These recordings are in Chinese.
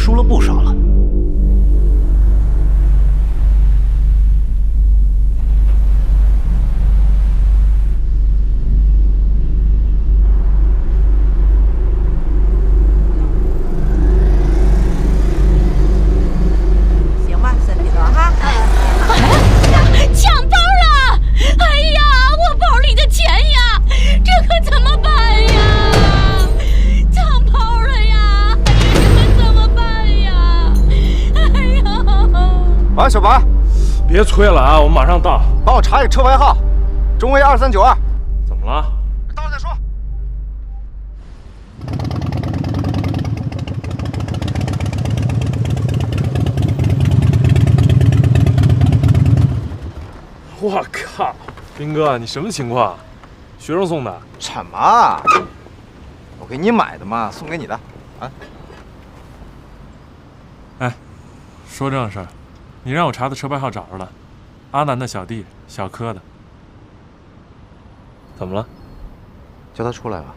输了不少了。行吧，身体暖哈。抢包了！哎呀，我包里的钱呀，这可怎么办呀？抢包了呀！哎呀，这可怎么办呀？哎呀！喂，小白，别催了啊，我马上到。帮我查一个车牌号，中 A 2392。怎么了？到了再说。我靠，兵哥，你什么情况？学生送的？什么？我给你买的嘛，送给你的。啊？哎，说正事儿，你让我查的车牌号找着了，阿南的小弟，小柯的。怎么了？叫他出来吧。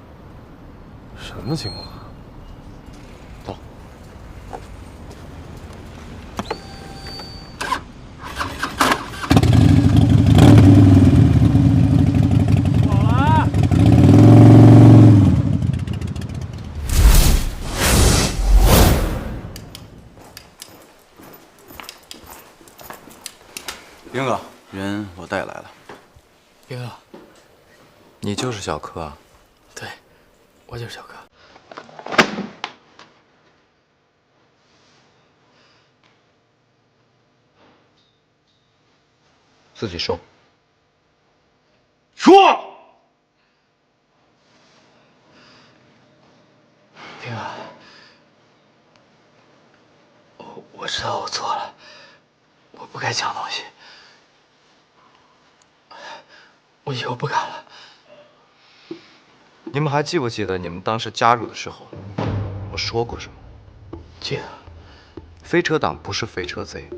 什么情况？走。走了啊！兵哥，人我带来了。兵哥，你就是小柯啊？对，我就是小柯。自己收。说。兵哥，我知道我错了，我不该抢东西，我以后不敢了。你们还记不记得你们当时加入的时候，我说过什么？记得。飞车党不是飞车贼，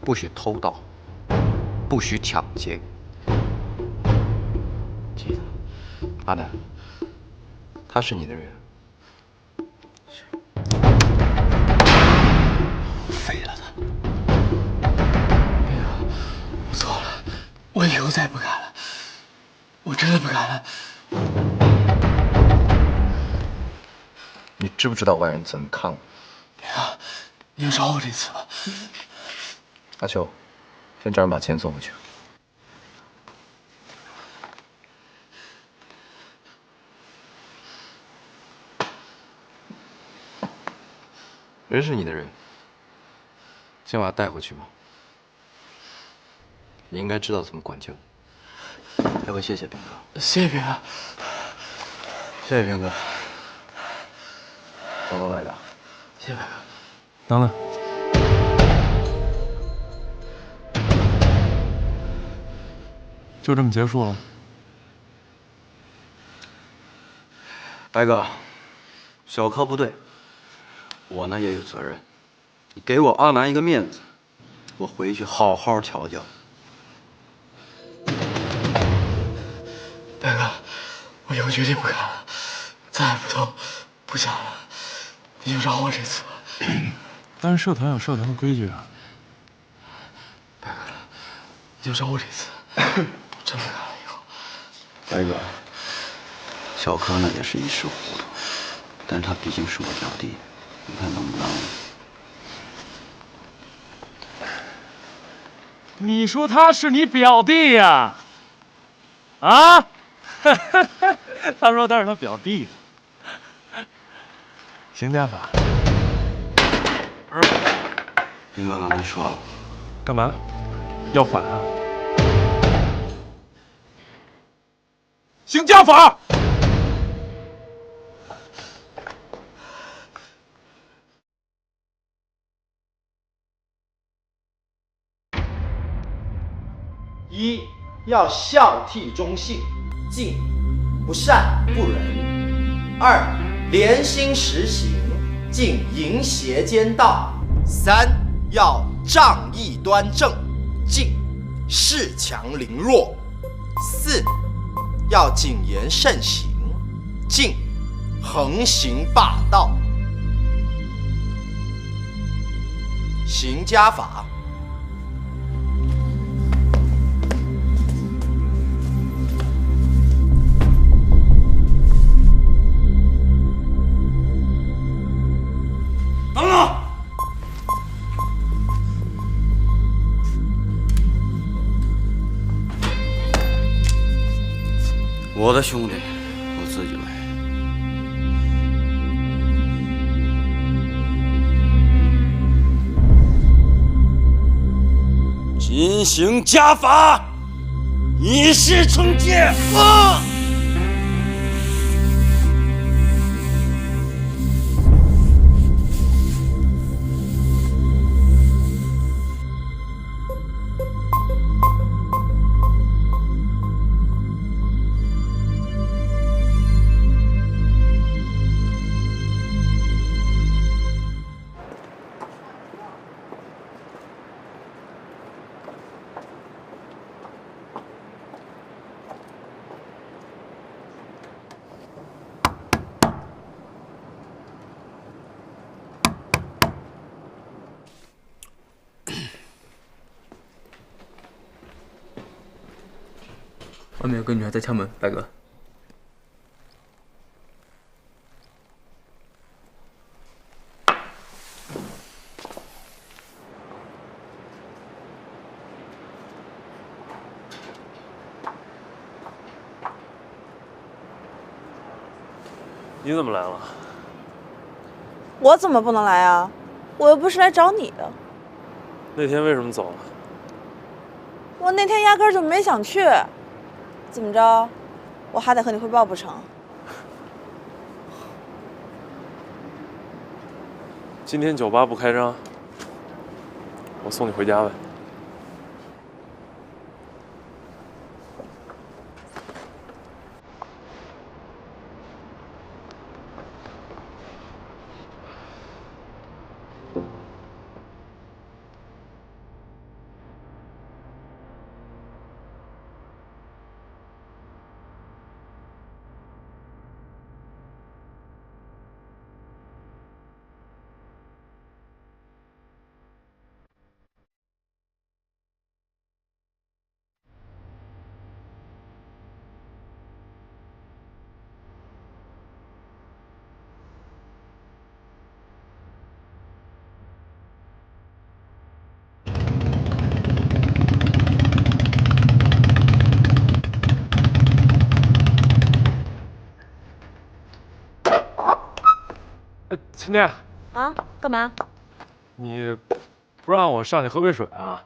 不许偷盗，不许抢劫。记得。阿南，他是你的人。废了他！兵哥，我错了，我以后再也不敢了，我真的不敢了。你知不知道外人怎么看我？兵哥，你就饶我这次吧。阿秋，先叫人把钱送回去。人是你的人，先把他带回去吧。你应该知道怎么管教。要不谢谢兵哥？谢谢兵哥。谢谢兵哥。走吧，外哥。谢谢兵哥。等等。就这么结束了？白哥，小柯不对，我呢也有责任。你给我阿南一个面子，我回去好好调教。白哥，我以后绝对不敢了，再也不偷，不抢了，你就饶我这次吧。但是社团有社团的规矩啊。白哥，你就饶我这次，我真不敢了以后。白哥，小柯呢也是一时糊涂，但是他毕竟是我表弟，你看能不能？你说他是你表弟呀？啊？他说他是他表弟。行家法。兵哥刚才说了，干嘛？要反啊？行家法。一要孝悌忠信，敬不善不仁；二廉心实行，敬淫邪奸盗；三要仗义端正，敬恃强凌弱；四要谨言慎行，敬横行霸道；行家法。等等！我的兄弟，我自己来。进行家法，以示惩戒。外面有个女孩在敲门，白哥。你怎么来了？我怎么不能来啊？我又不是来找你的。那天为什么走了？我那天压根儿就没想去。怎么着？我还得和你汇报不成？今天酒吧不开张，我送你回家呗。晴天啊？干嘛？你不让我上去喝杯水啊？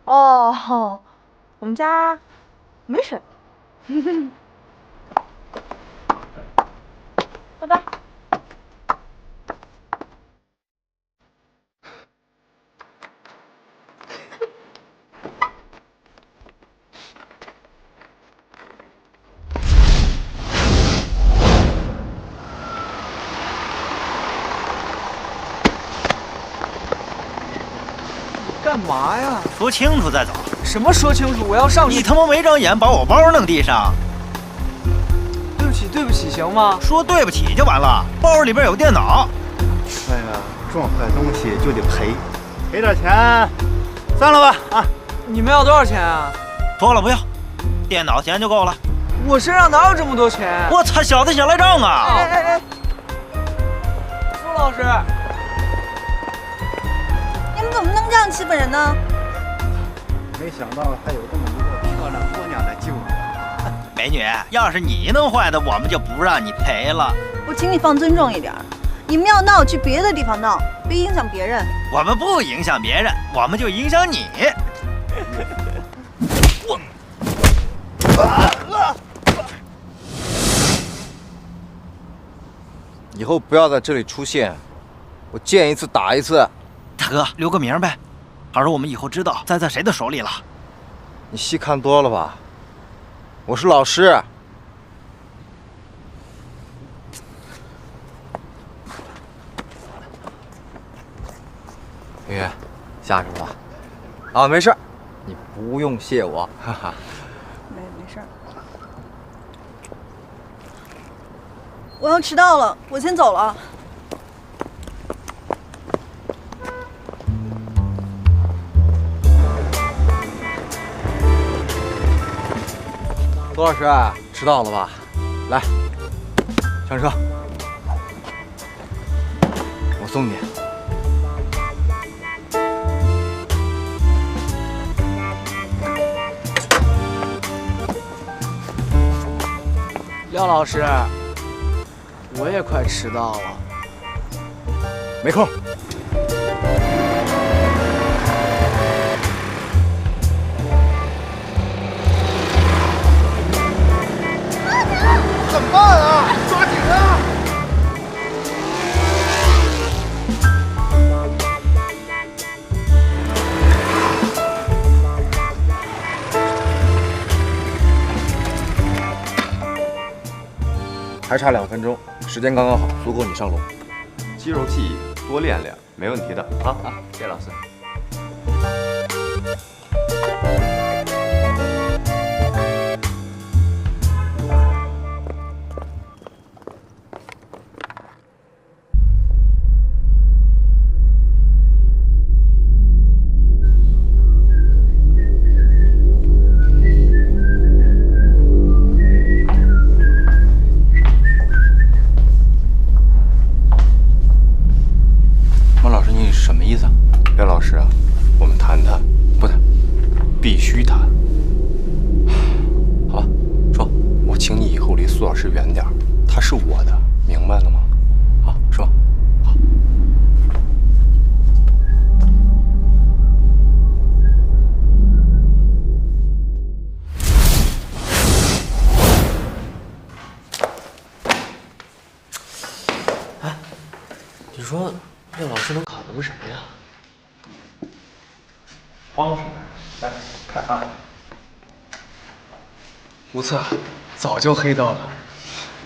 哦，我们家没水。拜拜。干嘛呀？说清楚再走。什么说清楚？我要上去。你他妈没长眼，把我包弄地上。对不起，对不起，行吗？说对不起就完了。包里边有电脑。哎呀，撞坏东西就得赔，赔点钱，算了吧啊！你们要多少钱啊？多了不要，电脑钱就够了。我身上哪有这么多钱？我操，小子想赖账啊！哎，傅老师，你们怎么能这样欺负人呢？没想到还有这么一个漂亮姑娘来救我。美女，要是你弄坏的，我们就不让你赔了。我请你放尊重一点，你们要闹去别的地方闹，别影响别人。我们不影响别人，我们就影响你。以后不要在这里出现，我见一次打一次。大哥，留个名呗，好让我们以后知道栽在谁的手里了。你戏看多了吧？我是老师。雨雨，下去吧。啊，没事，你不用谢我，哈哈。没事。我要迟到了，我先走了。苏老师，迟到了吧？来，上车，我送你。廖老师，我也快迟到了。没空。怎么办啊？抓紧啊！还差2分钟，时间刚刚好，足够你上楼。肌肉记忆，多练练，没问题的啊！谢谢老师。廖老师啊，我们谈谈，不谈，必须谈。好吧，说，我请你以后离苏老师远点儿，他是我的，明白了吗？好，说。好。哎，你说廖老师能考什么神呀？慌什么？来看啊！无策，早就黑到了。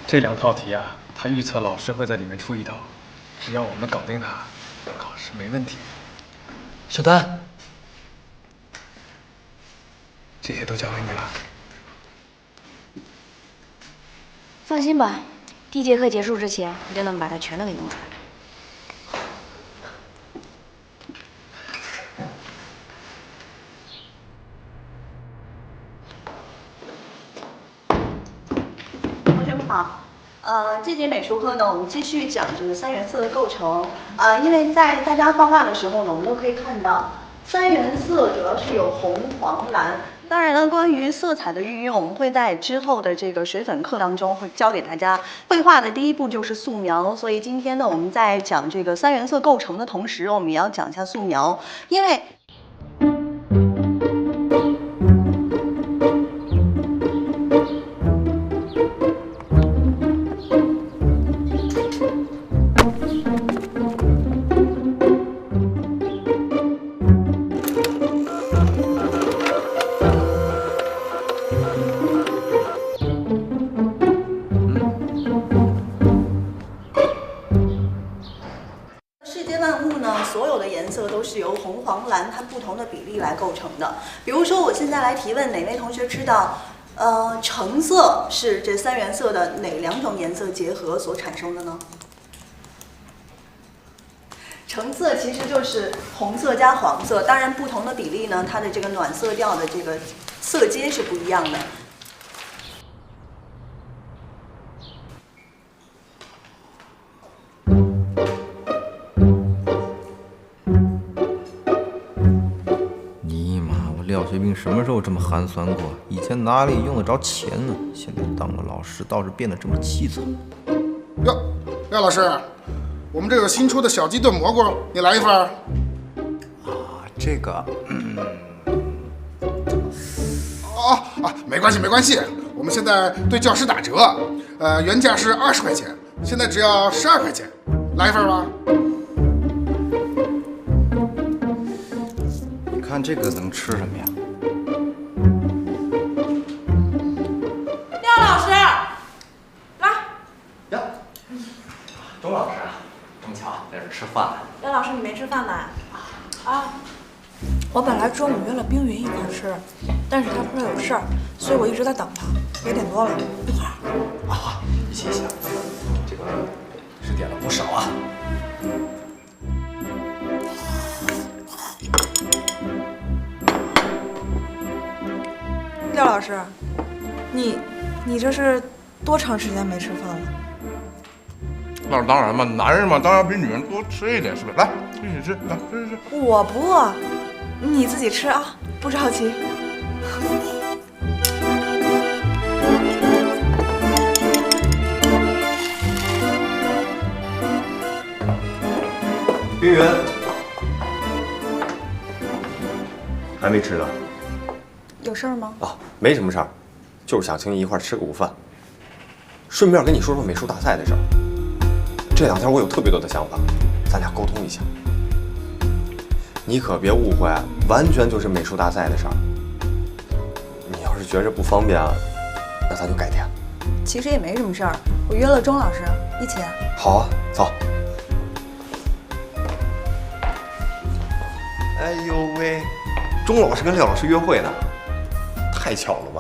这2套题啊，他预测老师会在里面出一道，只要我们搞定他，考试没问题。小丹，这些都交给你了。放心吧，第1节课结束之前，一定能把它全都给弄出来。好，这节美术课呢，我们继续讲这个3原色的构成。因为在大家画画的时候呢，我们都可以看到3原色主要是有红、黄、蓝。当然了，关于色彩的运用，我们会在之后的这个水粉课当中会教给大家。绘画的第一步就是素描，所以今天呢，我们在讲这个3原色构成的同时，我们也要讲一下素描，因为。是由红、黄、蓝它不同的比例来构成的。比如说，我现在来提问，哪位同学知道，橙色是这3原色的哪2种颜色结合所产生的呢？橙色其实就是红色加黄色，当然不同的比例呢，它的这个暖色调的这个色阶是不一样的。廖学兵什么时候这么寒酸过？以前哪里用得着钱呢？现在当了老师，倒是变得这么凄惨。哟，廖老师，我们这有新出的小鸡炖蘑菇，你来一份。啊，这个，没关系没关系，我们现在对教师打折，原价是20块钱，现在只要12块钱，来一份吧。看这个能吃什么呀？廖老师，来。呀，钟老师啊，这么巧在这吃饭呢。廖老师，你没吃饭呢？啊，我本来中午约了冰云一块吃，但是他不知道有事儿，所以我一直在等他。2点多了，一会儿。啊，谢谢，这个是点了不少啊。廖老师，你这是多长时间没吃饭了？那是当然嘛，男人嘛，当然比女人多吃一点，是不是？来，一起吃，来吃。我不饿，你自己吃啊，不着急。冰云，还没吃呢。有事儿吗？啊，没什么事儿，就是想请你一块儿吃个午饭，顺便跟你说说美术大赛的事儿。这2天我有特别多的想法，咱俩沟通一下。你可别误会，完全就是美术大赛的事儿。你要是觉着不方便，那咱就改天。其实也没什么事儿，我约了钟老师一起。好啊，走。哎呦喂，钟老师跟廖老师约会呢，太巧了吧？